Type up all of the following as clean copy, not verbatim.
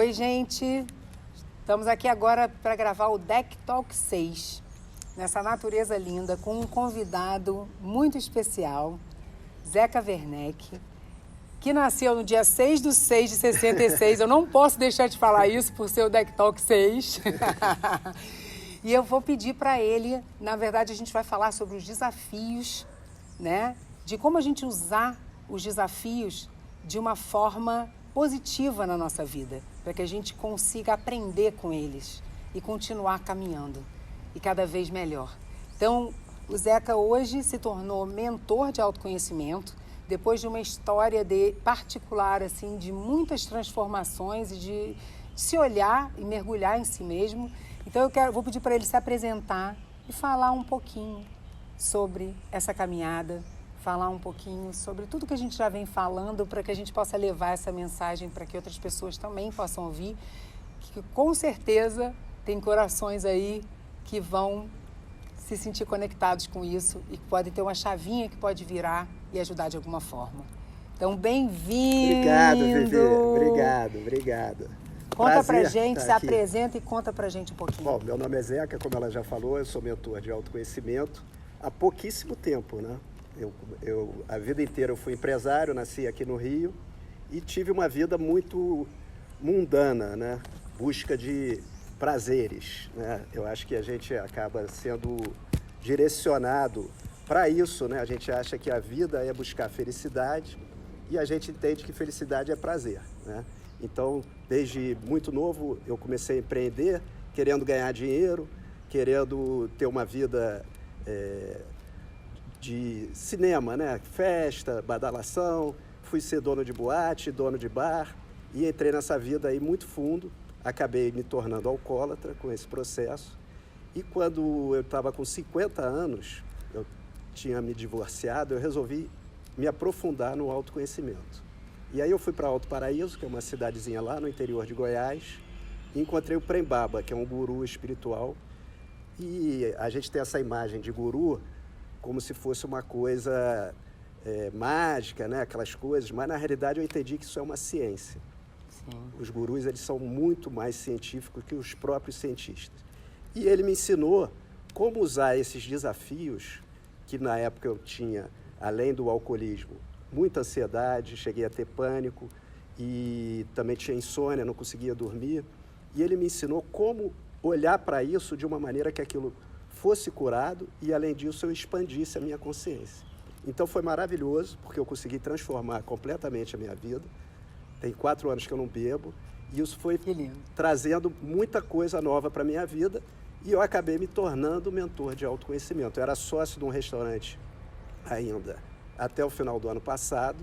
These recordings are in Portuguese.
Oi, gente. Estamos aqui agora para gravar o Deck Talk 6, nessa natureza linda, com um convidado muito especial, Zeca Werneck, que nasceu no dia 6/6/66. Eu não posso deixar de falar isso por ser o Deck Talk 6. E eu vou pedir para ele, na verdade, a gente vai falar sobre os desafios, né? De como a gente usar os desafios de uma forma positiva na nossa vida, para que a gente consiga aprender com eles e continuar caminhando e cada vez melhor. Então, o Zeca hoje se tornou mentor de autoconhecimento, depois de uma história particular, assim, de muitas transformações e de se olhar e mergulhar em si mesmo. Então, vou pedir para ele se apresentar e falar um pouquinho sobre essa caminhada, falar um pouquinho sobre tudo que a gente já vem falando, para que a gente possa levar essa mensagem para que outras pessoas também possam ouvir, que com certeza tem corações aí que vão se sentir conectados com isso e que podem ter uma chavinha que pode virar e ajudar de alguma forma. Então, bem-vindo! Obrigado, Vivi. Obrigado. Conta pra gente, se apresenta e conta pra gente um pouquinho. Bom, meu nome é Zeca, como ela já falou, eu sou mentor de autoconhecimento há pouquíssimo tempo, né? A vida inteira eu fui empresário, nasci aqui no Rio e tive uma vida muito mundana, né? Busca de prazeres, né? Eu acho que a gente acaba sendo direcionado para isso, né? A gente acha que a vida é buscar felicidade e a gente entende que felicidade é prazer, né? Então, desde muito novo, eu comecei a empreender, querendo ganhar dinheiro, querendo ter uma vida de cinema, né? Festa, badalação. Fui ser dono de boate, dono de bar e entrei nessa vida aí muito fundo. Acabei me tornando alcoólatra com esse processo. E quando eu estava com 50 anos, eu tinha me divorciado, eu resolvi me aprofundar no autoconhecimento. E aí eu fui para Alto Paraíso, que é uma cidadezinha lá no interior de Goiás, e encontrei o Prembaba, que é um guru espiritual. E a gente tem essa imagem de guru como se fosse uma coisa mágica, né? Aquelas coisas, mas na realidade eu entendi que isso é uma ciência. Sim. Os gurus, eles são muito mais científicos que os próprios cientistas. E ele me ensinou como usar esses desafios, que na época eu tinha, além do alcoolismo, muita ansiedade, cheguei a ter pânico e também tinha insônia, não conseguia dormir. E ele me ensinou como olhar para isso de uma maneira que aquilo fosse curado e, além disso, eu expandisse a minha consciência. Então foi maravilhoso, porque eu consegui transformar completamente a minha vida. Tem 4 anos que eu não bebo e isso foi trazendo muita coisa nova para a minha vida e eu acabei me tornando mentor de autoconhecimento. Eu era sócio de um restaurante ainda até o final do ano passado,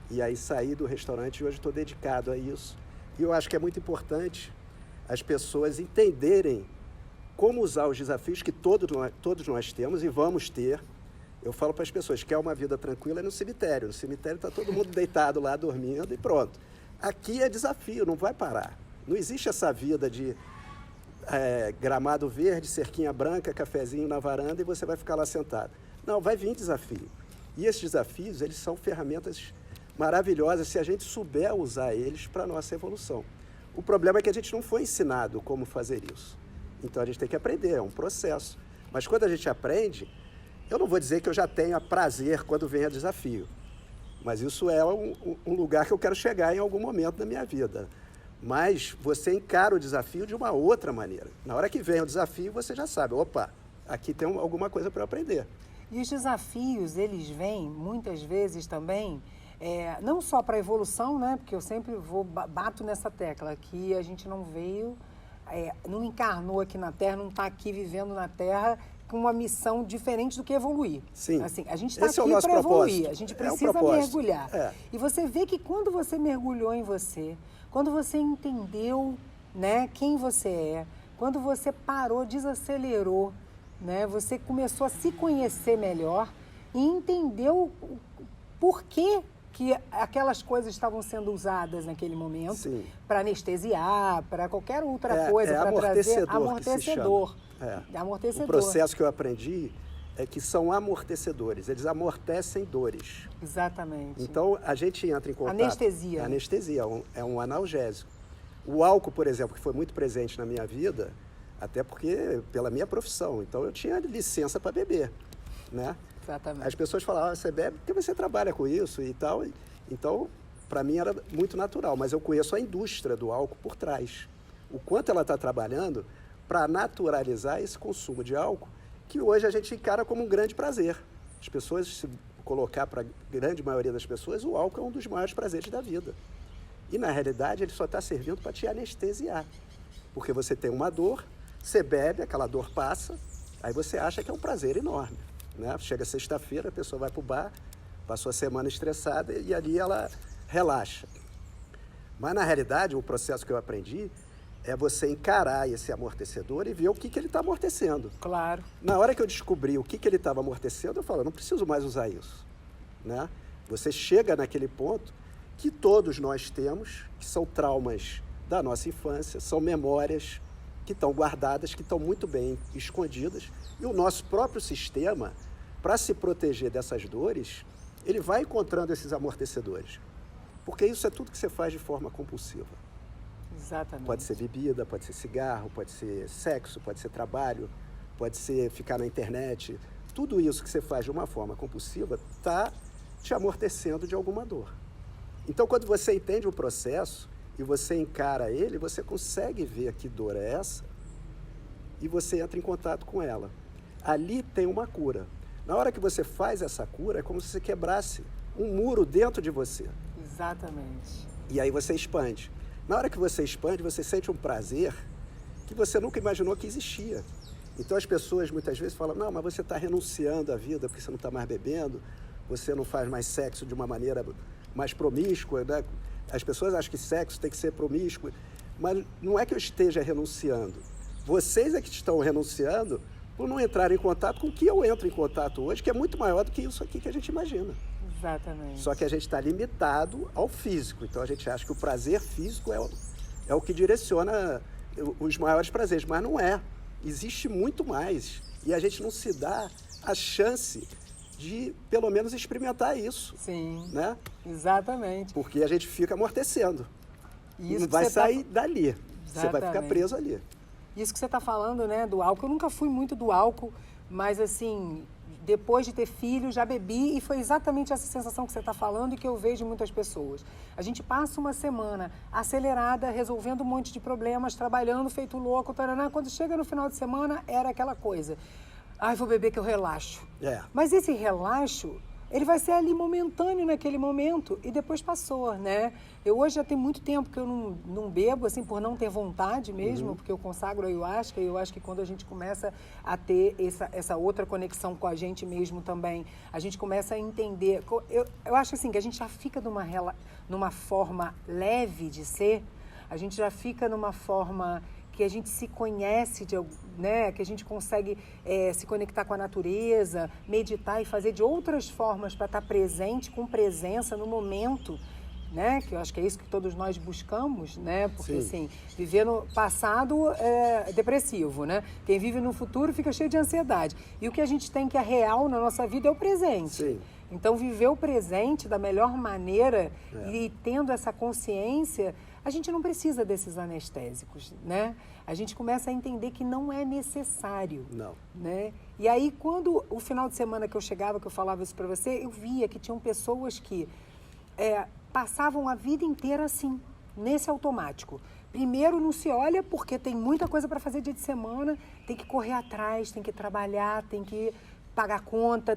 e aí saí do restaurante e hoje estou dedicado a isso. E eu acho que é muito importante as pessoas entenderem como usar os desafios que todos nós temos e vamos ter. Eu falo para as pessoas que é uma vida tranquila é no cemitério. No cemitério está todo mundo deitado lá, dormindo e pronto. Aqui é desafio, não vai parar. Não existe essa vida de gramado verde, cerquinha branca, cafezinho na varanda e você vai ficar lá sentado. Não, vai vir desafio. E esses desafios, eles são ferramentas maravilhosas se a gente souber usar eles para a nossa evolução. O problema é que a gente não foi ensinado como fazer isso. Então a gente tem que aprender, é um processo. Mas quando a gente aprende, eu não vou dizer que eu já tenha prazer quando vem a desafio. Mas isso é um lugar que eu quero chegar em algum momento da minha vida. Mas você encara o desafio de uma outra maneira. Na hora que vem o desafio, você já sabe, opa, aqui tem alguma coisa para eu aprender. E os desafios, eles vêm muitas vezes também, não só para a evolução, né? Porque eu sempre bato nessa tecla, que a gente não veio, não encarnou aqui na Terra, não está aqui vivendo na Terra com uma missão diferente do que evoluir. Sim. Assim, a gente está aqui para evoluir, a gente precisa mergulhar. É. E você vê que quando você mergulhou em você, quando você entendeu, né, quem você é, quando você parou, desacelerou, né? Você começou a se conhecer melhor e entendeu por que aquelas coisas estavam sendo usadas naquele momento para anestesiar, para qualquer outra coisa, para trazer amortecedor. O processo que eu aprendi é que são amortecedores, eles amortecem dores. Exatamente. Então a gente entra em contato. Anestesia. Anestesia, é um analgésico. O álcool, por exemplo, que foi muito presente na minha vida, até porque pela minha profissão, então eu tinha licença para beber, né? Exatamente. As pessoas falavam, você bebe porque você trabalha com isso e tal. Então, para mim era muito natural, mas eu conheço a indústria do álcool por trás. O quanto ela está trabalhando para naturalizar esse consumo de álcool, que hoje a gente encara como um grande prazer. As pessoas, se colocar para a grande maioria das pessoas, o álcool é um dos maiores prazeres da vida. E, na realidade, ele só está servindo para te anestesiar. Porque você tem uma dor, você bebe, aquela dor passa, aí você acha que é um prazer enorme, né? Chega sexta-feira, a pessoa vai para o bar, passou a semana estressada e ali ela relaxa. Mas, na realidade, o processo que eu aprendi é você encarar esse amortecedor e ver o que ele está amortecendo. Claro. Na hora que eu descobri o que ele estava amortecendo, eu falo, não preciso mais usar isso, né? Você chega naquele ponto que todos nós temos, que são traumas da nossa infância, são memórias que estão guardadas, que estão muito bem escondidas, e o nosso próprio sistema, para se proteger dessas dores, ele vai encontrando esses amortecedores. Porque isso é tudo que você faz de forma compulsiva. Exatamente. Pode ser bebida, pode ser cigarro, pode ser sexo, pode ser trabalho, pode ser ficar na internet. Tudo isso que você faz de uma forma compulsiva está te amortecendo de alguma dor. Então, quando você entende o processo e você encara ele, você consegue ver que dor é essa e você entra em contato com ela. Ali tem uma cura. Na hora que você faz essa cura, é como se você quebrasse um muro dentro de você. Exatamente. E aí você expande. Na hora que você expande, você sente um prazer que você nunca imaginou que existia. Então as pessoas muitas vezes falam, não, mas você está renunciando à vida porque você não está mais bebendo, você não faz mais sexo de uma maneira mais promíscua, né? As pessoas acham que sexo tem que ser promíscuo, mas não é que eu esteja renunciando. Vocês é que estão renunciando por não entrar em contato com o que eu entro em contato hoje, que é muito maior do que isso aqui que a gente imagina. Exatamente. Só que a gente está limitado ao físico. Então a gente acha que o prazer físico é o que direciona os maiores prazeres, mas não é. Existe muito mais. E a gente não se dá a chance de, pelo menos, experimentar isso. Sim, né? Exatamente. Porque a gente fica amortecendo. Isso não vai sair dali. Exatamente. Você vai ficar preso ali. Isso que você está falando, né, do álcool. Eu nunca fui muito do álcool, mas assim, depois de ter filho, já bebi e foi exatamente essa sensação que você está falando e que eu vejo em muitas pessoas. A gente passa uma semana acelerada, resolvendo um monte de problemas, trabalhando, feito louco, taraná. Quando chega no final de semana, era aquela coisa. Ai, vou beber que eu relaxo. Mas esse relaxo, ele vai ser ali momentâneo naquele momento e depois passou, né? Eu hoje já tem muito tempo que eu não bebo, assim, por não ter vontade mesmo, porque eu consagro a ayahuasca e eu acho que quando a gente começa a ter essa outra conexão com a gente mesmo também, a gente começa a entender. Eu acho assim, que a gente já fica numa forma leve de ser, a gente já fica numa forma que a gente se conhece, né? Que a gente consegue se conectar com a natureza, meditar e fazer de outras formas para estar presente, com presença no momento, né? Que eu acho que é isso que todos nós buscamos, né? Porque, assim, viver no passado é depressivo, né? Quem vive no futuro fica cheio de ansiedade. E o que a gente tem que é real na nossa vida é o presente. Sim. Então, viver o presente da melhor maneira e tendo essa consciência, a gente não precisa desses anestésicos, né? A gente começa a entender que não é necessário. Não. Né? E aí, quando o final de semana que eu chegava, que eu falava isso para você, eu via que tinham pessoas que passavam a vida inteira assim, nesse automático. Primeiro, não se olha porque tem muita coisa para fazer dia de semana, tem que correr atrás, tem que trabalhar, tem que pagar conta,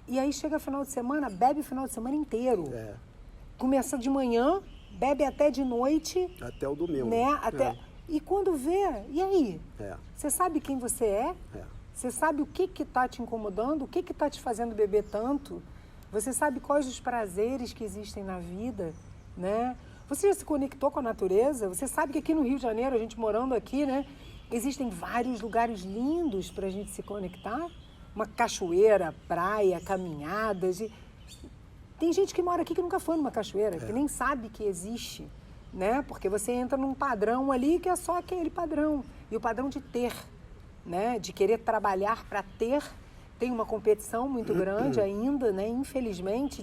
E aí chega final de semana, bebe o final de semana inteiro. Começa de manhã, bebe até de noite. Até o domingo. Né? E quando vê, e aí? Você sabe quem você é? Você sabe o que está te incomodando? O que está te fazendo beber tanto? Você sabe quais os prazeres que existem na vida? Né? Você já se conectou com a natureza? Você sabe que aqui no Rio de Janeiro, a gente morando aqui, né? Existem vários lugares lindos para a gente se conectar. Uma cachoeira, praia, caminhadas. Tem gente que mora aqui que nunca foi numa cachoeira, que nem sabe que existe, né? Porque você entra num padrão ali que é só aquele padrão. E o padrão de ter, né? De querer trabalhar para ter, tem uma competição muito grande ainda, né? Infelizmente,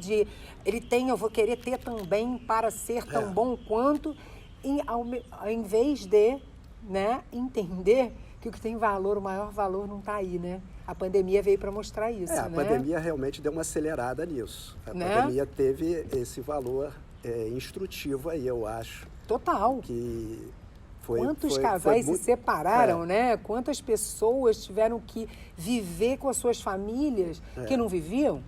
eu vou querer ter também para ser tão bom quanto. em vez de, né, entender que o que tem valor, o maior valor não está aí, né? A pandemia veio para mostrar isso, a pandemia realmente deu uma acelerada nisso. A pandemia teve esse valor instrutivo aí, eu acho. Total. Que Quantos casais se separaram, né? Quantas pessoas tiveram que viver com as suas famílias que não viviam?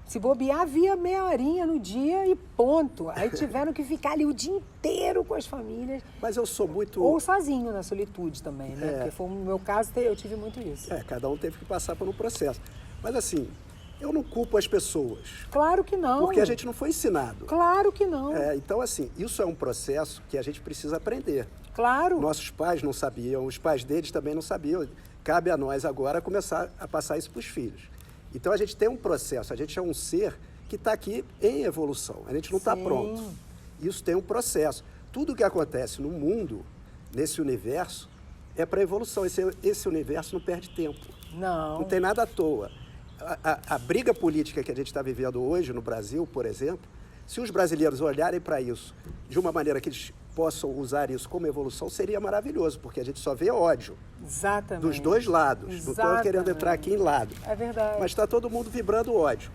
Se bobear, havia meia horinha no dia e ponto. Aí tiveram que ficar ali o dia inteiro com as famílias. Mas eu sou muito... Ou sozinho, na solitude também, né? Porque foi o meu caso, eu tive muito isso. Cada um teve que passar por um processo. Mas assim, eu não culpo as pessoas. Claro que não. Porque a gente não foi ensinado. Claro que não. Então assim, isso é um processo que a gente precisa aprender. Claro. Nossos pais não sabiam, os pais deles também não sabiam. Cabe a nós agora começar a passar isso para os filhos. Então, a gente tem um processo, a gente é um ser que está aqui em evolução, a gente não está pronto. Isso tem um processo. Tudo que acontece no mundo, nesse universo, é para evolução. Esse universo não perde tempo. Não. Não tem nada à toa. A briga política que a gente está vivendo hoje no Brasil, por exemplo, se os brasileiros olharem para isso de uma maneira que eles possam usar isso como evolução, seria maravilhoso, porque a gente só vê ódio. Exatamente. Dos dois lados. Exatamente. Não estou querendo entrar aqui em lado. É verdade. Mas está todo mundo vibrando ódio.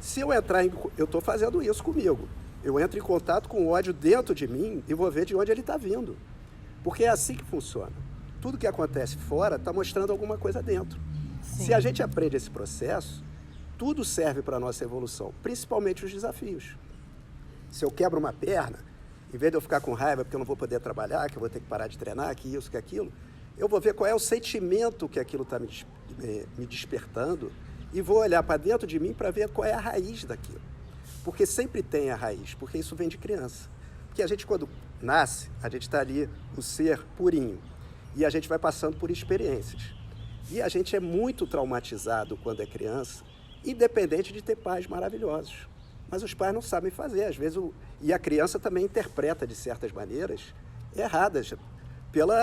Se eu entrar eu estou fazendo isso comigo. Eu entro em contato com o ódio dentro de mim e vou ver de onde ele está vindo. Porque é assim que funciona. Tudo que acontece fora está mostrando alguma coisa dentro. Sim. Se a gente aprende esse processo, tudo serve para a nossa evolução, principalmente os desafios. Se eu quebro uma perna, em vez de eu ficar com raiva porque eu não vou poder trabalhar, que eu vou ter que parar de treinar, que isso, que aquilo, eu vou ver qual é o sentimento que aquilo está me despertando e vou olhar para dentro de mim para ver qual é a raiz daquilo. Porque sempre tem a raiz, porque isso vem de criança. Porque a gente, quando nasce, a gente está ali, o ser purinho, e a gente vai passando por experiências. E a gente é muito traumatizado quando é criança, independente de ter pais maravilhosos. Mas os pais não sabem fazer, às vezes, e a criança também interpreta de certas maneiras erradas, pelo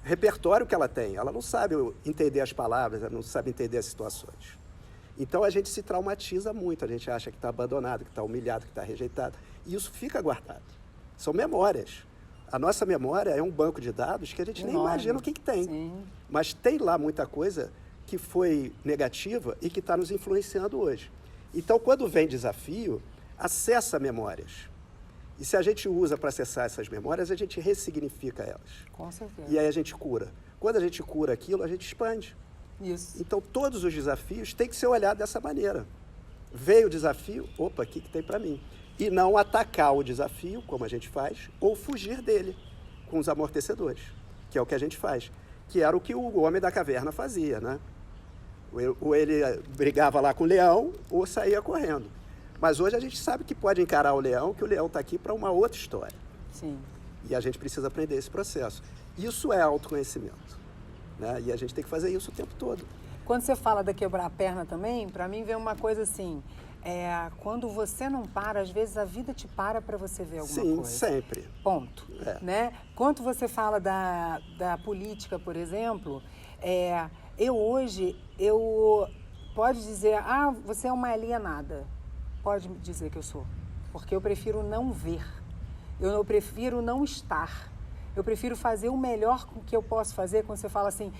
repertório que ela tem. Ela não sabe entender as palavras, ela não sabe entender as situações. Então a gente se traumatiza muito, a gente acha que está abandonado, que está humilhado, que está rejeitado. E isso fica guardado. São memórias. A nossa memória é um banco de dados que a gente nem imagina o que tem. Sim. Mas tem lá muita coisa que foi negativa e que está nos influenciando hoje. Então, quando vem desafio, acessa memórias. E se a gente usa para acessar essas memórias, a gente ressignifica elas. Com certeza. E aí a gente cura. Quando a gente cura aquilo, a gente expande. Isso. Então, todos os desafios têm que ser olhados dessa maneira. Veio o desafio, opa, o que tem para mim? E não atacar o desafio, como a gente faz, ou fugir dele, com os amortecedores, que é o que a gente faz. Que era o que o homem da caverna fazia, né? Ou ele brigava lá com o leão, ou saía correndo. Mas hoje a gente sabe que pode encarar o leão, que o leão está aqui para uma outra história. Sim. E a gente precisa aprender esse processo. Isso é autoconhecimento, né? E a gente tem que fazer isso o tempo todo. Quando você fala da quebrar a perna também, para mim vem uma coisa assim, quando você não para, às vezes a vida te para você ver alguma coisa. Sim, sempre. Ponto. Né? Quando você fala da política, por exemplo, pode dizer, você é uma alienada. Pode dizer que eu sou. Porque eu prefiro não ver. Eu prefiro não estar. Eu prefiro fazer o melhor que eu posso fazer. Quando você fala assim,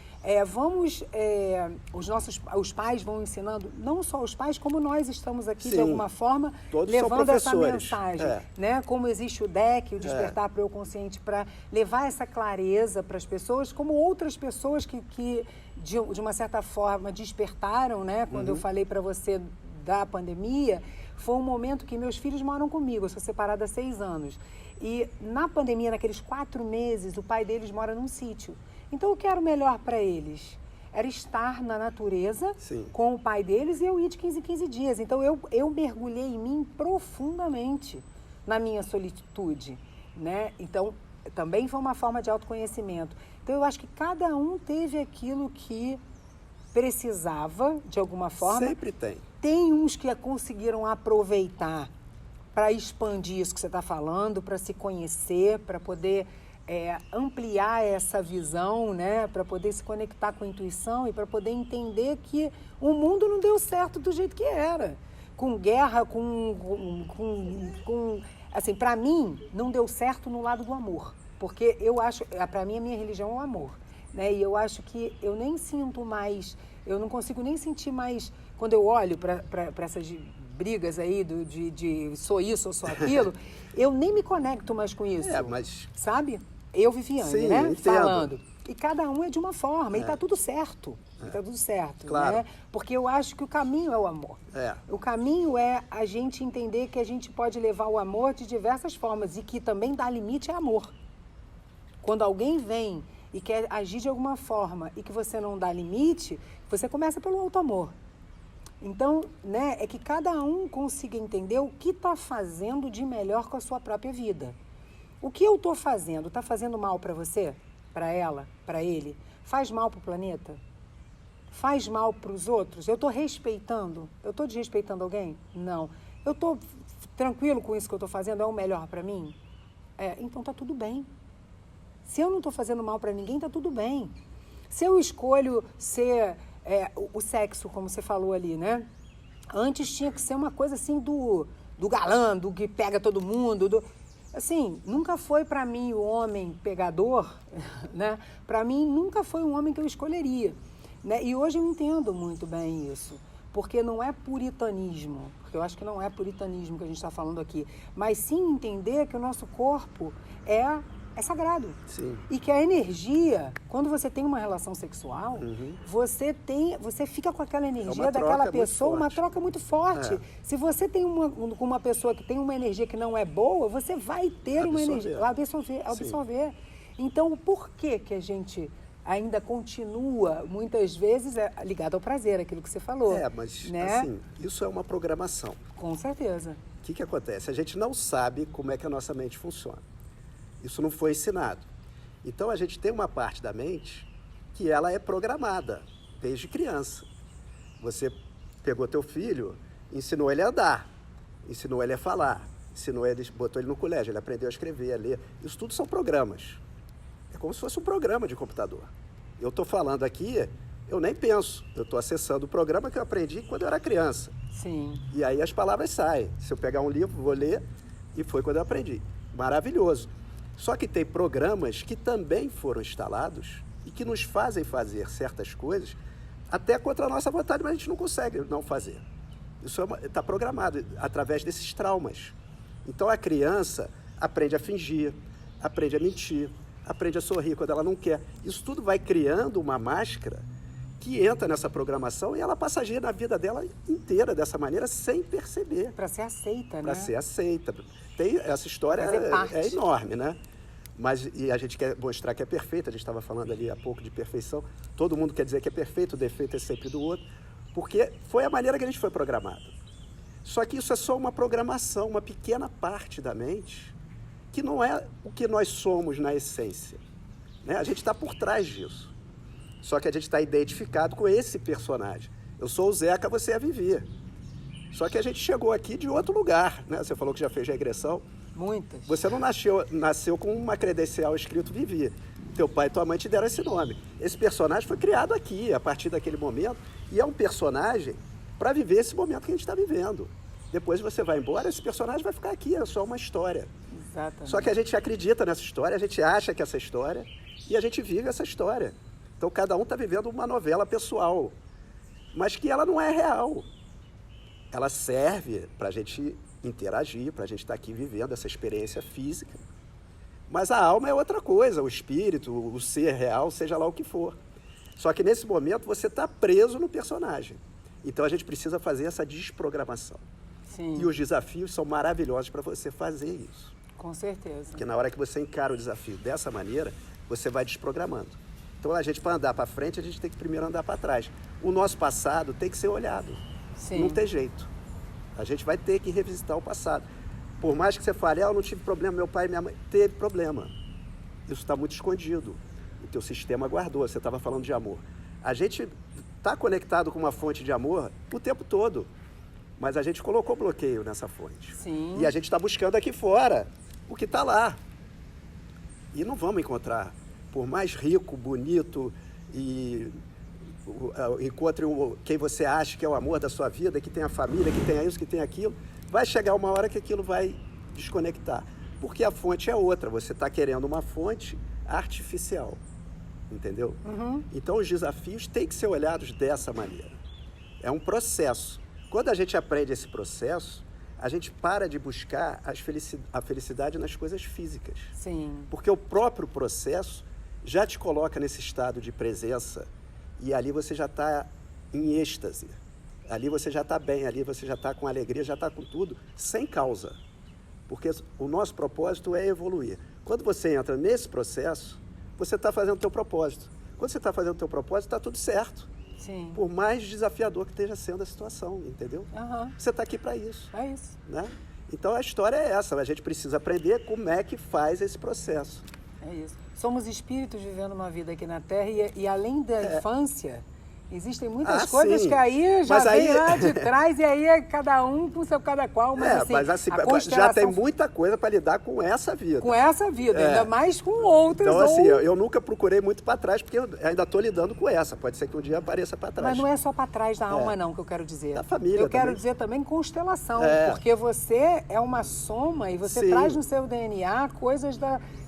os pais vão ensinando, não só os pais, como nós estamos aqui, de alguma forma, levando essa mensagem. Né? Como existe o DEC, o Despertar para o Consciente, para levar essa clareza para as pessoas, como outras pessoas que de uma certa forma, despertaram, né? Quando eu falei para você da pandemia, foi um momento que meus filhos moram comigo, eu sou separada há 6 anos. E na pandemia, naqueles 4 meses, o pai deles mora num sítio. Então, o que era o melhor para eles? Era estar na natureza com o pai deles e eu ir de 15 em 15 dias. Então, eu mergulhei em mim profundamente na minha solitude, né? Então, também foi uma forma de autoconhecimento. Então, eu acho que cada um teve aquilo que precisava, de alguma forma. Sempre tem. Tem uns que conseguiram aproveitar para expandir isso que você está falando, para se conhecer, para poder ampliar essa visão, né? Para poder se conectar com a intuição e para poder entender que o mundo não deu certo do jeito que era. Com guerra, com assim, para mim, não deu certo no lado do amor. Porque eu acho, para mim, a minha religião é o amor. Né? E eu acho que eu nem sinto mais, eu não consigo nem sentir mais, quando eu olho para essas brigas aí de sou isso ou sou aquilo, eu nem me conecto mais com isso. Mas... Sabe? Eu, Viviane, Sim, né? entendo. Falando. E cada um é de uma forma, e tá tudo certo. E tá tudo certo, Claro. né? Porque eu acho que o caminho é o amor. O caminho é a gente entender que a gente pode levar o amor de diversas formas e que também dar limite é amor. Quando alguém vem e quer agir de alguma forma e que você não dá limite, você começa pelo auto-amor. Então, né, é que cada um consiga entender o que está fazendo de melhor com a sua própria vida. O que eu estou fazendo? Está fazendo mal para você? Para ela? Para ele? Faz mal para o planeta? Faz mal para os outros? Eu estou respeitando? Eu estou desrespeitando alguém? Não. Eu estou tranquilo com isso que eu estou fazendo? É o melhor para mim? Então está tudo bem. Se eu não estou fazendo mal para ninguém, está tudo bem. Se eu escolho ser o sexo, como você falou ali, né? Antes tinha que ser uma coisa assim do galã, do que pega todo mundo. Assim, nunca foi para mim o homem pegador, né? Para mim nunca foi um homem que eu escolheria. Né? E hoje eu entendo muito bem isso. Porque não é puritanismo, porque eu acho que não é puritanismo que a gente está falando aqui, mas sim entender que o nosso corpo é sagrado. Sim. E que a energia, quando você tem uma relação sexual, você fica com aquela energia daquela pessoa, uma troca muito forte. Se você tem uma pessoa que tem uma energia que não é boa, você vai ter uma energia, absorver. Então, o porquê que a gente ainda continua, muitas vezes, ligado ao prazer, aquilo que você falou. Mas né? assim, isso é uma programação. Com certeza. O que acontece? A gente não sabe como é que a nossa mente funciona. Isso não foi ensinado. Então, a gente tem uma parte da mente que ela é programada desde criança. Você pegou teu filho, ensinou ele a andar, ensinou ele a falar, botou ele no colégio, ele aprendeu a escrever, a ler. Isso tudo são programas. É como se fosse um programa de computador. Eu estou falando aqui, eu nem penso. Eu estou acessando o programa que eu aprendi quando eu era criança. Sim. E aí as palavras saem. Se eu pegar um livro, vou ler, e foi quando eu aprendi. Maravilhoso. Só que tem programas que também foram instalados e que nos fazem fazer certas coisas até contra a nossa vontade, mas a gente não consegue não fazer. Isso está programado através desses traumas. Então a criança aprende a fingir, aprende a mentir, aprende a sorrir quando ela não quer. Isso tudo vai criando uma máscara que entra nessa programação e ela passa a agir na vida dela inteira dessa maneira sem perceber. Para ser aceita, né? Para ser aceita. Essa história é enorme, né? E a gente quer mostrar que é perfeito. A gente estava falando ali há pouco de perfeição. Todo mundo quer dizer que é perfeito, o defeito é sempre do outro, porque foi a maneira que a gente foi programado. Só que isso é só uma programação, uma pequena parte da mente, que não é o que nós somos na essência. Né? A gente está por trás disso. Só que a gente está identificado com esse personagem. Eu sou o Zeca, você é a Vivi. Só que a gente chegou aqui de outro lugar, né? Você falou que já fez regressão. Muitas. Você não nasceu com uma credencial escrito Vivi. Teu pai e tua mãe te deram esse nome. Esse personagem foi criado aqui, a partir daquele momento, e é um personagem para viver esse momento que a gente está vivendo. Depois você vai embora, esse personagem vai ficar aqui, é só uma história. Exatamente. Só que a gente acredita nessa história, a gente acha que essa história, e a gente vive essa história. Então cada um está vivendo uma novela pessoal, mas que ela não é real. Ela serve para a gente interagir, para a gente estar aqui vivendo essa experiência física. Mas a alma é outra coisa, o espírito, o ser real, seja lá o que for. Só que nesse momento você está preso no personagem. Então a gente precisa fazer essa desprogramação. Sim. E os desafios são maravilhosos para você fazer isso. Com certeza. Porque na hora que você encara o desafio dessa maneira, você vai desprogramando. Então a gente, para andar para frente, a gente tem que primeiro andar para trás. O nosso passado tem que ser olhado. Sim. Não tem jeito. A gente vai ter que revisitar o passado. Por mais que você fale, eu não tive problema, meu pai e minha mãe, teve problema. Isso está muito escondido. O teu sistema guardou, você estava falando de amor. A gente está conectado com uma fonte de amor o tempo todo, mas a gente colocou bloqueio nessa fonte. Sim. E a gente está buscando aqui fora o que está lá. E não vamos encontrar. Por mais rico, bonito e encontre quem você acha que é o amor da sua vida, que tem a família, que tem isso, que tem aquilo, vai chegar uma hora que aquilo vai desconectar. Porque a fonte é outra, você está querendo uma fonte artificial, entendeu? Então os desafios têm que ser olhados dessa maneira. É um processo. Quando a gente aprende esse processo, a gente para de buscar a felicidade nas coisas físicas. Sim. Porque o próprio processo já te coloca nesse estado de presença e ali você já está em êxtase. Ali você já está bem, ali você já está com alegria, já está com tudo, sem causa. Porque o nosso propósito é evoluir. Quando você entra nesse processo, você está fazendo o teu propósito. Quando você está fazendo o teu propósito, está tudo certo. Sim. Por mais desafiador que esteja sendo a situação, entendeu? Você está aqui para isso. É isso. Né? Então a história é essa, a gente precisa aprender como é que faz esse processo. É isso. Somos espíritos vivendo uma vida aqui na Terra e além da infância, existem muitas coisas sim. que aí já Mas vem aí... lá de trás e aí é cada um com seu cada qual. Mas assim, a constelação... já tem muita coisa para lidar com essa vida. Com essa vida, ainda mais com outras. Então assim, eu nunca procurei muito para trás porque eu ainda estou lidando com essa. Pode ser que um dia apareça para trás. Mas não é só para trás da alma não que eu quero dizer. Da família eu quero também. dizer também constelação, porque você é uma soma e você traz no seu DNA coisas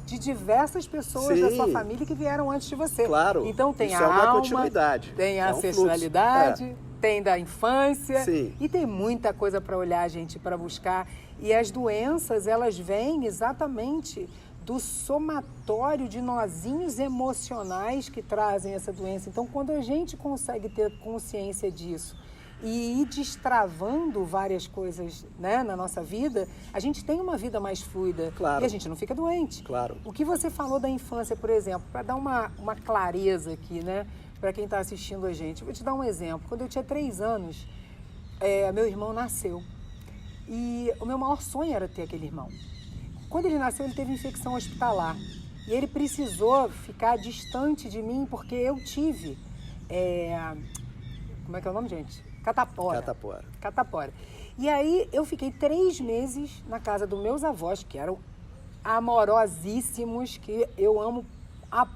de diversas pessoas da sua família que vieram antes de você. Claro. Então tem isso a uma alma, continuidade. tem a ancestralidade, tem da infância. Sim. E tem muita coisa para olhar, gente, para buscar. E as doenças, elas vêm exatamente do somatório de nozinhos emocionais que trazem essa doença. Então, quando a gente consegue ter consciência disso e ir destravando várias coisas, né, na nossa vida, a gente tem uma vida mais fluida. Claro. E a gente não fica doente. Claro. O que você falou da infância, por exemplo, para dar uma clareza aqui, né, para quem está assistindo a gente. Vou te dar um exemplo. Quando eu tinha 3 anos, meu irmão nasceu. E o meu maior sonho era ter aquele irmão. Quando ele nasceu, ele teve infecção hospitalar. E ele precisou ficar distante de mim porque eu tive... como é que é o nome, gente? Catapora. E aí eu fiquei 3 meses na casa dos meus avós, que eram amorosíssimos, que eu amo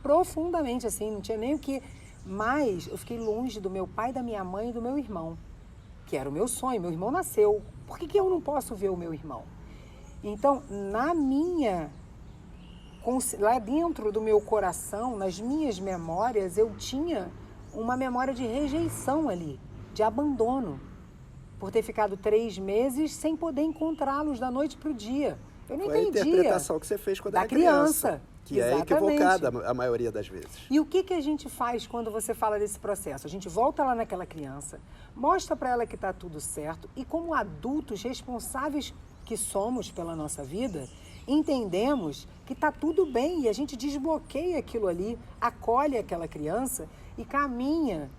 profundamente, assim, não tinha nem o que... Mas eu fiquei longe do meu pai, da minha mãe e do meu irmão, que era o meu sonho. Meu irmão nasceu. Por que eu não posso ver o meu irmão? Então, lá dentro do meu coração, nas minhas memórias, eu tinha uma memória de rejeição ali, de abandono, por ter ficado 3 meses sem poder encontrá-los da noite para o dia. Eu não entendia. Foi a interpretação que você fez quando era criança. Que exatamente. É equivocada a maioria das vezes. E o que a gente faz quando você fala desse processo? A gente volta lá naquela criança, mostra para ela que está tudo certo e como adultos responsáveis que somos pela nossa vida, entendemos que está tudo bem e a gente desbloqueia aquilo ali, acolhe aquela criança e caminha,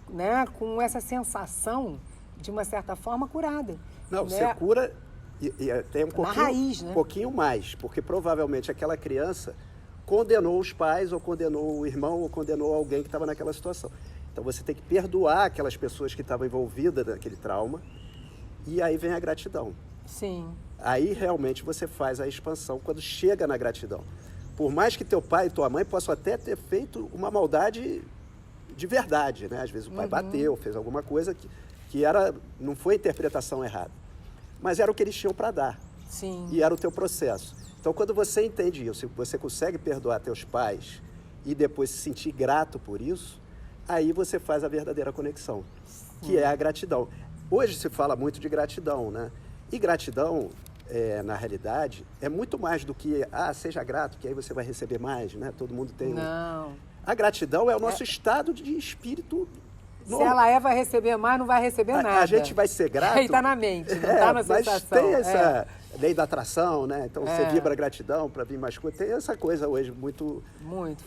né, com essa sensação de uma certa forma curada. Não, né? você cura e tem um pouquinho, raiz, né? Um pouquinho mais, porque provavelmente aquela criança condenou os pais ou condenou o irmão ou condenou alguém que estava naquela situação. Então você tem que perdoar aquelas pessoas que estavam envolvidas naquele trauma e aí vem a gratidão. Sim. Aí realmente você faz a expansão quando chega na gratidão. Por mais que teu pai e tua mãe possam até ter feito uma maldade de verdade, né? Às vezes o pai bateu, fez alguma coisa que não foi interpretação errada, mas era o que eles tinham para dar. Sim. E era o teu processo. Então, quando você entende isso, você consegue perdoar teus pais e depois se sentir grato por isso, aí você faz a verdadeira conexão, que é a gratidão. Hoje se fala muito de gratidão, né? E gratidão, na realidade, é muito mais do que, seja grato, que aí você vai receber mais, né? Todo mundo tem... Não. A gratidão é o nosso estado de espírito normal. Se ela vai receber mais, não vai receber nada. A gente vai ser grato... Aí está na mente, não está na sensação. Mas tem essa lei da atração, né? Então você vibra gratidão para vir mais coisa. Tem essa coisa hoje muito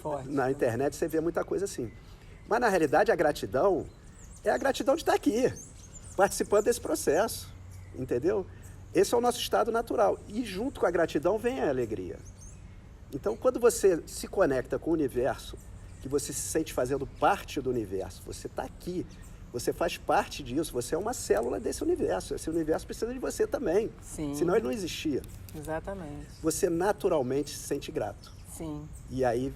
forte. Na internet você vê muita coisa assim. Mas na realidade a gratidão é a gratidão de estar aqui, participando desse processo, entendeu? Esse é o nosso estado natural. E junto com a gratidão vem a alegria. Então quando você se conecta com o universo, que você se sente fazendo parte do universo, você está aqui, você faz parte disso, você é uma célula desse universo. Esse universo precisa de você também. Sim. Senão ele não existia. Exatamente. Você naturalmente se sente grato. Sim. E aí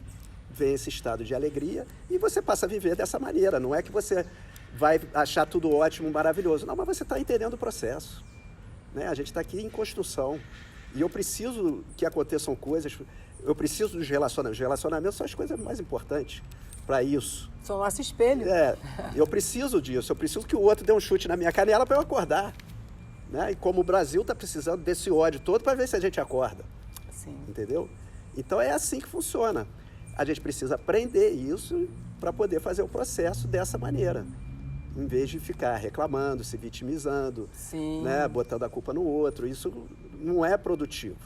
vem esse estado de alegria e você passa a viver dessa maneira. Não é que você vai achar tudo ótimo, maravilhoso. Não, mas você está entendendo o processo. Né? A gente está aqui em construção. E eu preciso que aconteçam coisas, eu preciso dos relacionamentos. Os relacionamentos são as coisas mais importantes para isso. São nosso espelho. Eu preciso disso, eu preciso que o outro dê um chute na minha canela para eu acordar. Né? E como o Brasil está precisando desse ódio todo para ver se a gente acorda. Sim. Entendeu? Então é assim que funciona. A gente precisa aprender isso para poder fazer o processo dessa maneira. Em vez de ficar reclamando, se vitimizando, né? Botando a culpa no outro. Isso não é produtivo.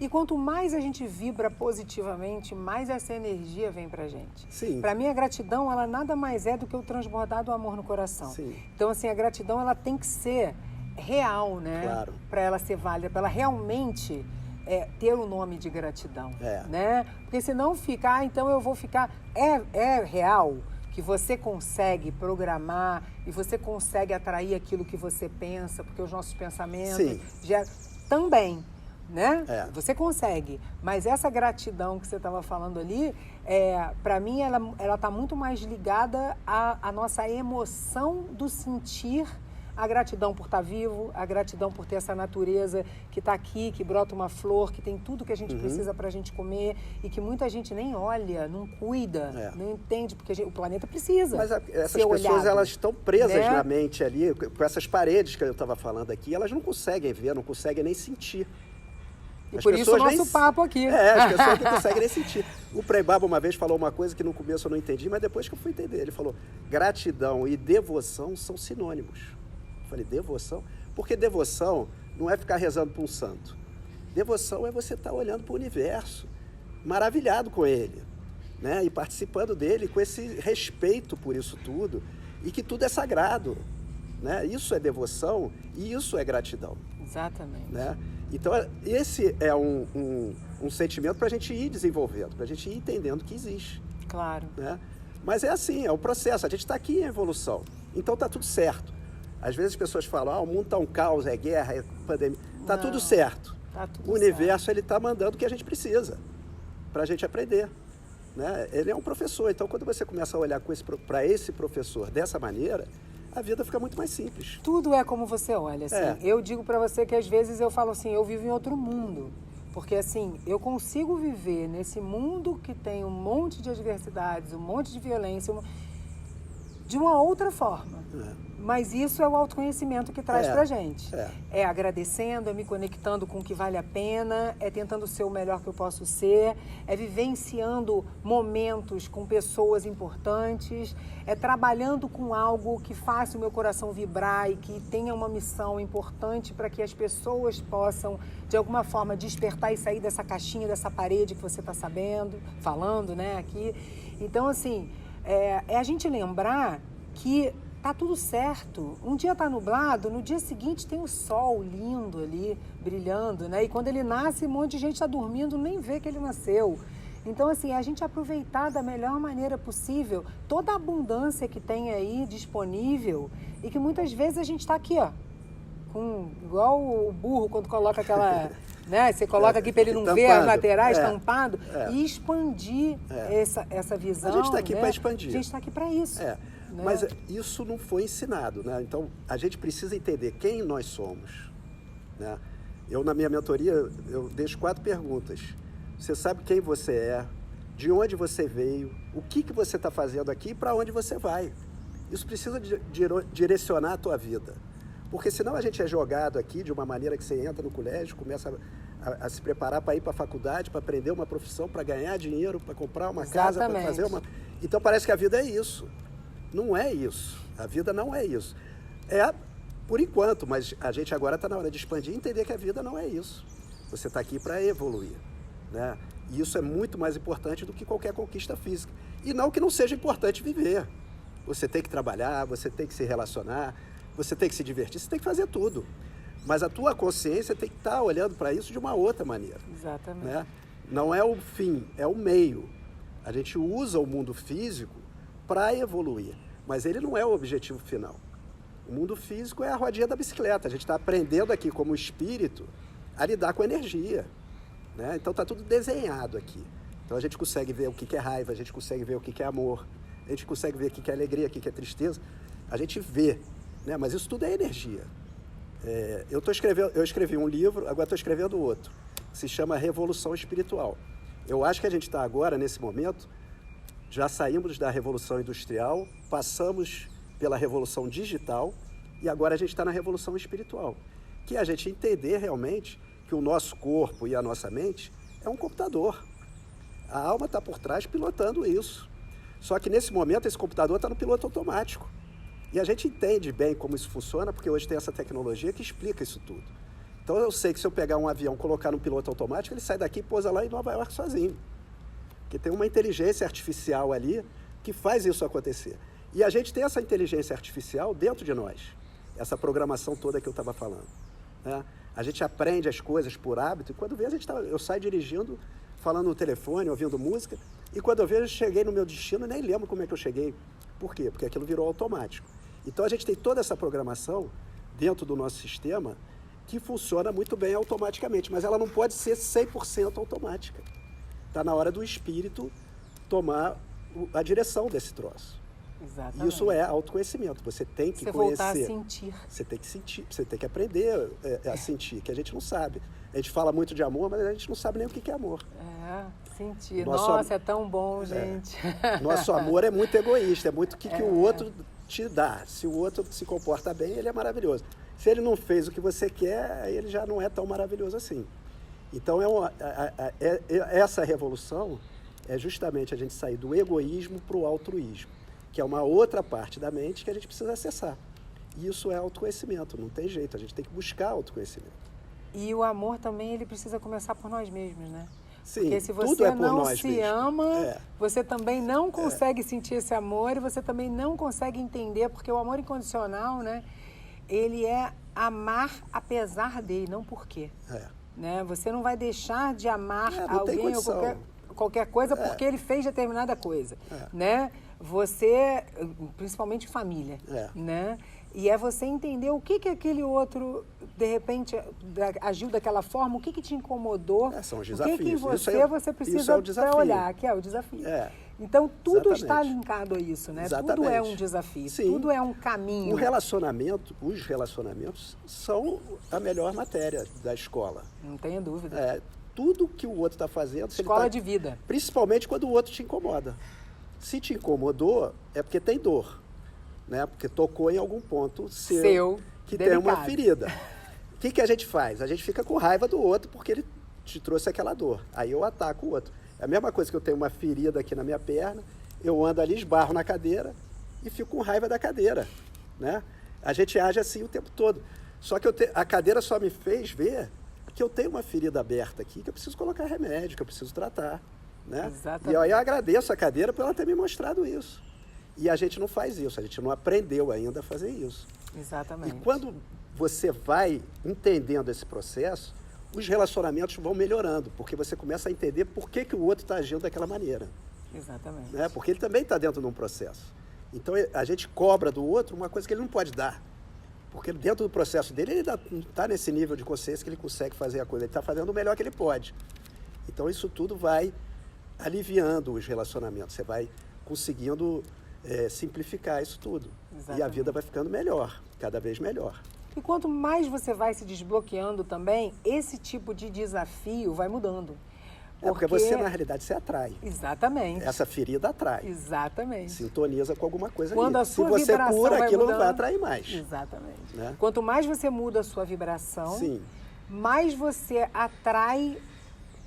E quanto mais a gente vibra positivamente, mais essa energia vem pra gente. Sim. Para mim, a gratidão, ela nada mais é do que o transbordar do amor no coração. Sim. Então, assim, a gratidão, ela tem que ser real, né? Claro. Para ela ser válida, para ela realmente ter o nome de gratidão, né? Porque senão fica, então eu vou ficar... É real que você consegue programar e você consegue atrair aquilo que você pensa, porque os nossos pensamentos também, né? Você consegue, mas essa gratidão que você estava falando ali, para mim, ela está muito mais ligada à nossa emoção do sentir a gratidão por estar vivo, a gratidão por ter essa natureza que está aqui, que brota uma flor, que tem tudo que a gente precisa para a gente comer e que muita gente nem olha, não cuida, não entende, porque o planeta precisa. Mas essas ser pessoas, olhado, elas estão presas, né? na mente ali, com essas paredes que eu estava falando aqui, elas não conseguem ver, não conseguem nem sentir. E por isso o nosso papo aqui. As pessoas não conseguem nem sentir. O Frei Baba uma vez falou uma coisa que no começo eu não entendi, mas depois que eu fui entender, ele falou, gratidão e devoção são sinônimos. Eu falei, devoção? Porque devoção não é ficar rezando para um santo. Devoção é você estar olhando para o universo, maravilhado com ele, né? E participando dele com esse respeito por isso tudo, e que tudo é sagrado, né? Isso é devoção e isso é gratidão. Exatamente. Né? Então, esse é um sentimento para a gente ir desenvolvendo, para a gente ir entendendo que existe. Claro. Né? Mas é assim, é o processo, a gente está aqui em evolução, então está tudo certo. Às vezes as pessoas falam, o mundo está um caos, é guerra, é pandemia. Está tudo certo. Tá tudo o universo ele está mandando o que a gente precisa para a gente aprender. Né? Ele é um professor, então quando você começa a olhar para esse professor dessa maneira, a vida fica muito mais simples. Tudo é como você olha. Assim. Eu digo para você que às vezes eu falo assim, eu vivo em outro mundo. Porque assim, eu consigo viver nesse mundo que tem um monte de adversidades, um monte de violência, de uma outra forma. Mas isso é o autoconhecimento que traz pra gente. É agradecendo, é me conectando com o que vale a pena, é tentando ser o melhor que eu posso ser, é vivenciando momentos com pessoas importantes, é trabalhando com algo que faça o meu coração vibrar e que tenha uma missão importante para que as pessoas possam, de alguma forma, despertar e sair dessa caixinha, dessa parede que você está falando, né, aqui. Então, assim, é a gente lembrar que tá tudo certo. Um dia tá nublado, no dia seguinte tem o sol lindo ali, brilhando, né? E quando ele nasce, um monte de gente tá dormindo, nem vê que ele nasceu. Então, assim, a gente aproveitar da melhor maneira possível toda a abundância que tem aí disponível e que muitas vezes a gente tá aqui, ó, igual o burro quando coloca aquela... Né? Você coloca aqui para ele não tampado, ver as laterais, tampado, e expandir essa visão. A gente está aqui, né? para expandir. A gente está aqui para isso. Né? Mas isso não foi ensinado, né? Então, a gente precisa entender quem nós somos. Né? Eu, na minha mentoria, eu deixo 4 perguntas. Você sabe quem você é, de onde você veio, o que você está fazendo aqui e para onde você vai. Isso precisa direcionar a tua vida. Porque senão a gente é jogado aqui de uma maneira que você entra no colégio, começa a se preparar para ir para a faculdade, para aprender uma profissão, para ganhar dinheiro, para comprar uma casa, para fazer uma... Então parece que a vida é isso. Não é isso. A vida não é isso. É por enquanto, mas a gente agora está na hora de expandir e entender que a vida não é isso. Você está aqui para evoluir. Né? E isso é muito mais importante do que qualquer conquista física. E não que não seja importante viver. Você tem que trabalhar, você tem que se relacionar, você tem que se divertir, você tem que fazer tudo. Mas a tua consciência tem que estar olhando para isso de uma outra maneira. Exatamente. Né? Não é o fim, é o meio. A gente usa o mundo físico para evoluir, mas ele não é o objetivo final. O mundo físico é a rodinha da bicicleta. A gente está aprendendo aqui como espírito a lidar com energia. Né? Então está tudo desenhado aqui. Então a gente consegue ver o que é raiva, a gente consegue ver o que é amor, a gente consegue ver o que é alegria, o que é tristeza. A gente vê. Né? Mas isso tudo é energia. Eu escrevi um livro, agora estou escrevendo outro. que se chama revolução espiritual. Eu acho que a gente está agora, nesse momento, já saímos da revolução industrial, passamos pela revolução digital e agora a gente está na revolução espiritual, que é a gente entender realmente que o nosso corpo e a nossa mente é um computador. A alma está por trás pilotando isso. Só que nesse momento esse computador está no piloto automático. E a gente entende bem como isso funciona, porque hoje tem essa tecnologia que explica isso tudo. Então eu sei que se eu pegar um avião, colocar no piloto automático, ele sai daqui e pousa lá em Nova York sozinho. Porque tem uma inteligência artificial ali que faz isso acontecer. E a gente tem essa inteligência artificial dentro de nós. Essa programação toda que eu estava falando, né? A gente aprende as coisas por hábito e quando vê, eu saio dirigindo, falando no telefone, ouvindo música, e quando eu vejo, eu cheguei no meu destino e nem lembro como é que eu cheguei. Por quê? Porque aquilo virou automático. Então a gente tem toda essa programação dentro do nosso sistema que funciona muito bem automaticamente, mas ela não pode ser 100% automática. Está na hora do espírito tomar a direção desse troço. Exatamente. Isso é autoconhecimento. Você tem que conhecer. Voltar a sentir. Você tem que sentir, você tem que aprender a sentir, que a gente não sabe. A gente fala muito de amor, mas a gente não sabe nem o que é amor. Sentir. Nossa, é tão bom, gente. Nosso amor é muito egoísta, é muito o que o outro te dá. Se o outro se comporta bem, ele é maravilhoso. Se ele não fez o que você quer, ele já não é tão maravilhoso assim. Então, essa revolução é justamente a gente sair do egoísmo para o altruísmo, que é uma outra parte da mente que a gente precisa acessar. E isso é autoconhecimento, não tem jeito, a gente tem que buscar autoconhecimento. E o amor também, ele precisa começar por nós mesmos, né? Sim, porque se você tudo é por não nós se mesmos. ama, você também não consegue sentir esse amor e você também não consegue entender, porque o amor incondicional, né? Ele é amar apesar de, não por quê. Né? Você não vai deixar de amar alguém ou qualquer coisa porque ele fez determinada coisa, né? Você, principalmente família, né? E é você entender o que aquele outro, de repente, agiu daquela forma, o que te incomodou, são os desafios. O que em você precisa para olhar, que é o desafio. Então, tudo está linkado a isso, né? Exatamente. Tudo é um desafio, tudo é um caminho. Os relacionamentos são a melhor matéria da escola. Não tenha dúvida. Tudo que o outro está fazendo... Escola de vida. Principalmente quando o outro te incomoda. Se te incomodou, é porque tem dor, né? Porque tocou em algum ponto seu que delicado. Tem uma ferida. O que a gente faz? A gente fica com raiva do outro porque ele te trouxe aquela dor. Aí eu ataco o outro. É a mesma coisa que eu tenho uma ferida aqui na minha perna, eu ando ali, esbarro na cadeira e fico com raiva da cadeira, né? A gente age assim o tempo todo. Só que a cadeira só me fez ver que eu tenho uma ferida aberta aqui, que eu preciso colocar remédio, que eu preciso tratar, né? Exatamente. E aí eu agradeço a cadeira por ela ter me mostrado isso. E a gente não faz isso, a gente não aprendeu ainda a fazer isso. Exatamente. E quando você vai entendendo esse processo, os relacionamentos vão melhorando, porque você começa a entender por que o outro está agindo daquela maneira. Exatamente. Né? Porque ele também está dentro de um processo. Então a gente cobra do outro uma coisa que ele não pode dar. Porque dentro do processo dele, ele não está nesse nível de consciência que ele consegue fazer a coisa. Ele está fazendo o melhor que ele pode. Então isso tudo vai aliviando os relacionamentos. Você vai conseguindo simplificar isso tudo. Exatamente. E a vida vai ficando melhor, cada vez melhor. E quanto mais você vai se desbloqueando também, esse tipo de desafio vai mudando. Porque você, na realidade, se atrai. Exatamente. Essa ferida atrai. Exatamente. Sintoniza com alguma coisa Quando ali. A sua Se você cura, aquilo mudando, não vai atrair mais. Exatamente. Né? Quanto mais você muda a sua vibração, Sim. mais você atrai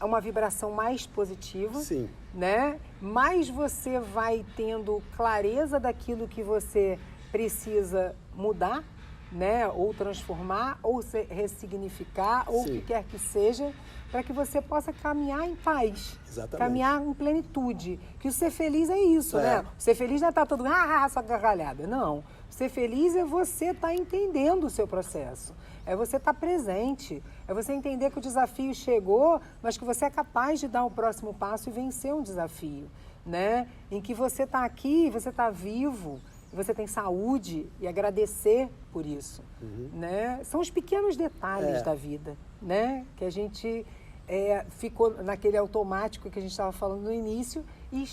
uma vibração mais positiva. Sim. Né? Mais você vai tendo clareza daquilo que você precisa mudar, né? Ou transformar, ou ressignificar, ou o que quer que seja, para que você possa caminhar em paz. Exatamente. Caminhar em plenitude. Que o ser feliz é isso, né? O ser feliz não é estar todo só gargalhada. Não. O ser feliz é você estar entendendo o seu processo. É você estar presente. É você entender que o desafio chegou, mas que você é capaz de dar o próximo passo e vencer um desafio, né? Em que você está aqui, você está vivo, você tem saúde e agradecer por isso, né? São os pequenos detalhes da vida, né? Que a gente ficou naquele automático que a gente estava falando no início e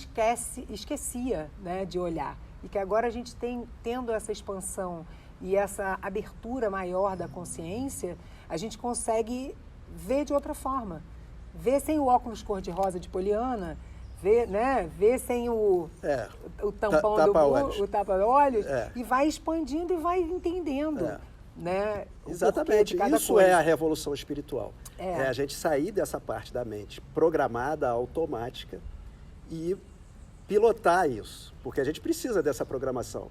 esquecia, né, de olhar. E que agora a gente tendo essa expansão e essa abertura maior da consciência, a gente consegue ver de outra forma, vê sem o óculos cor-de-rosa de Poliana, vê, né? Vê sem o tampão o tapa-olhos e vai expandindo e vai entendendo. Né? Exatamente, isso coisa. É a revolução espiritual. É a gente sair dessa parte da mente programada, automática e pilotar isso, porque a gente precisa dessa programação.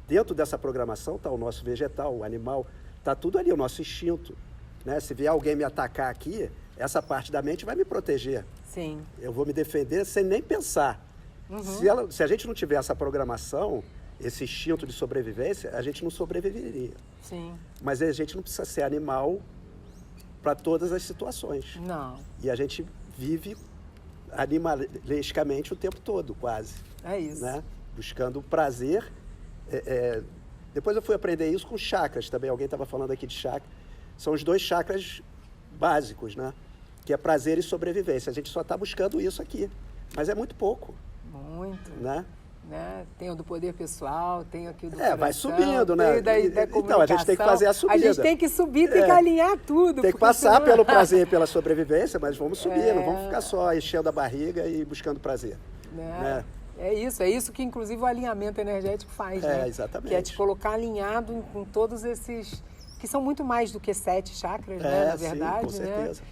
Dentro dessa programação está o nosso vegetal, o animal, está tudo ali, o nosso instinto. Né? Se vier alguém me atacar aqui, essa parte da mente vai me proteger. Sim. Eu vou me defender sem nem pensar. Se a gente não tiver essa programação, esse instinto de sobrevivência, a gente não sobreviveria. Sim. Mas a gente não precisa ser animal para todas as situações. Não. E a gente vive animalescamente o tempo todo, quase. É isso. Né? Buscando prazer. Depois eu fui aprender isso com chakras também. Alguém estava falando aqui de chakras. São os 2 chakras básicos, né? Que é prazer e sobrevivência. A gente só está buscando isso aqui. Mas é muito pouco. Muito. Né? Tem o do poder pessoal, tem aqui o do coração, vai subindo, né? Da então, a gente tem que fazer a subida. A gente tem que subir, tem que alinhar tudo. Tem que passar pelo prazer e pela sobrevivência, mas vamos subir, não vamos ficar só enchendo a barriga e buscando prazer. Né? É isso que inclusive o alinhamento energético faz, né? Exatamente. Que é te colocar alinhado com todos esses, que são muito mais do que 7 chakras, né? Na verdade, sim, com certeza.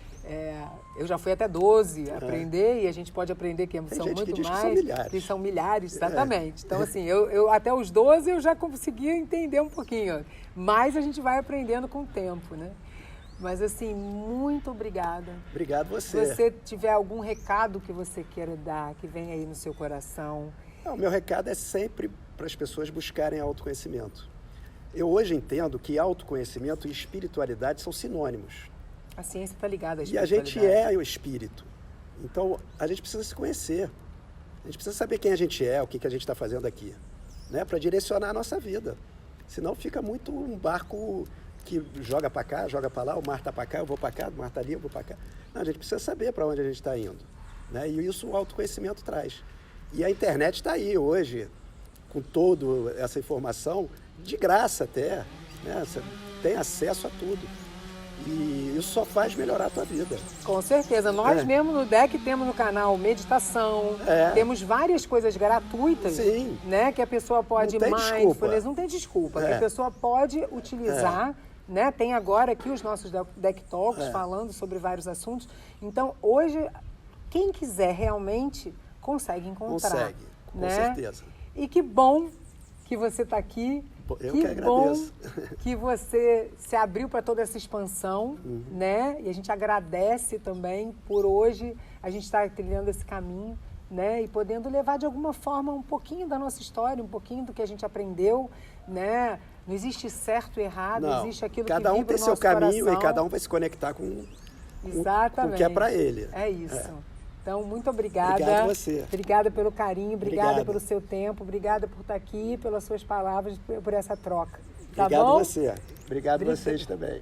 Eu já fui até 12 aprender e a gente pode aprender que são muito que diz mais. Que são milhares. Que são milhares, exatamente. Então, assim, eu até os 12 eu já conseguia entender um pouquinho. Mas a gente vai aprendendo com o tempo, né? Mas, assim, muito obrigada. Obrigado você. Se você tiver algum recado que você queira dar, que vem aí no seu coração. O meu recado é sempre para as pessoas buscarem autoconhecimento. Eu hoje entendo que autoconhecimento e espiritualidade são sinônimos. A ciência está ligada à espiritualidade. E a gente é o espírito. Então, a gente precisa se conhecer. A gente precisa saber quem a gente é, o que a gente está fazendo aqui. Né? Para direcionar a nossa vida. Senão fica muito um barco que joga para cá, joga para lá, o mar está para cá, eu vou para cá, o mar está ali, eu vou para cá. Não, a gente precisa saber para onde a gente está indo. Né? E isso o autoconhecimento traz. E a internet está aí hoje, com toda essa informação, de graça até. Né? Você tem acesso a tudo. E isso só faz melhorar a tua vida. Com certeza. Nós mesmo no DEC temos no canal meditação, temos várias coisas gratuitas, né, que a pessoa pode mindfulness, não tem desculpa, que a pessoa pode utilizar, né? Tem agora aqui os nossos DEC Talks falando sobre vários assuntos. Então, hoje, quem quiser realmente consegue encontrar. Consegue, com certeza. E que bom que você está aqui. Eu que agradeço. Que você se abriu para toda essa expansão, né? E a gente agradece também por hoje a gente estar trilhando esse caminho, né? E podendo levar de alguma forma um pouquinho da nossa história, um pouquinho do que a gente aprendeu, né? Não existe certo e errado, existe aquilo que cada um tem seu caminho coração. E cada um vai se conectar com Exatamente. o que é para ele. É isso. Então, muito obrigada. Obrigado a você. Obrigada pelo carinho, obrigada pelo seu tempo, obrigada por estar aqui, pelas suas palavras, por essa troca. Tá Obrigado bom? a você. Obrigado a vocês também.